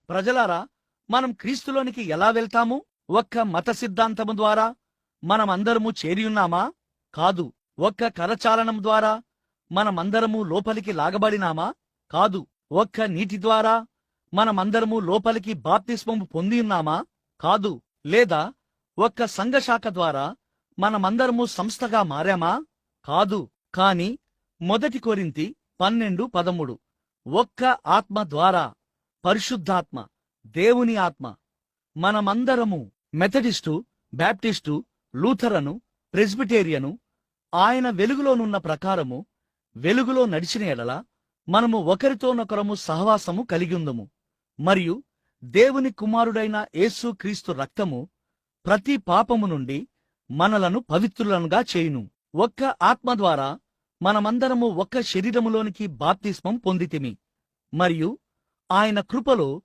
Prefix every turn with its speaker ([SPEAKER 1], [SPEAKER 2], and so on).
[SPEAKER 1] ప్రజలారా, మనం క్రీస్తులోనికి ఎలా వెళ్తాము? ఒక్క మత సిద్ధాంతము ద్వారా మనమందరము చేరియున్నామా? కాదు. ఒక్క కరచాలనం ద్వారా మనమందరము లోపలికి లాగబడినామా? కాదు. ఒక్క నీటి ద్వారా మనమందరము లోపలికి బాప్తిస్మము పొందియున్నామా? కాదు. లేదా ఒక్క సంఘశాఖ ద్వారా మనమందరము సంస్థగా మారామా? కాదు. కాని 1 కొరింథీ 12:13 ఒక్క ఆత్మ ద్వారా, పరిశుద్ధాత్మ, దేవుని ఆత్మ, మనమందరము మెథడిస్టు, బ్యాప్టిస్టు, లూథరను, ప్రెస్బిటేరియను ఆయన వెలుగులోనున్న ప్రకారము వెలుగులో నడిచిన ఎడల మనము ఒకరితోనొకరము సహవాసము కలిగియుందుము. మరియు దేవుని కుమారుడైన యేసు క్రీస్తు రక్తము ప్రతి పాపము నుండి మనలను పవిత్రులనుగా చేయును. ఒక్క ఆత్మ ద్వారా మనమందరము ఒక్క శరీరములోనికి బాప్తిస్మం పొందితిమి. మరియు ఆయన కృపలో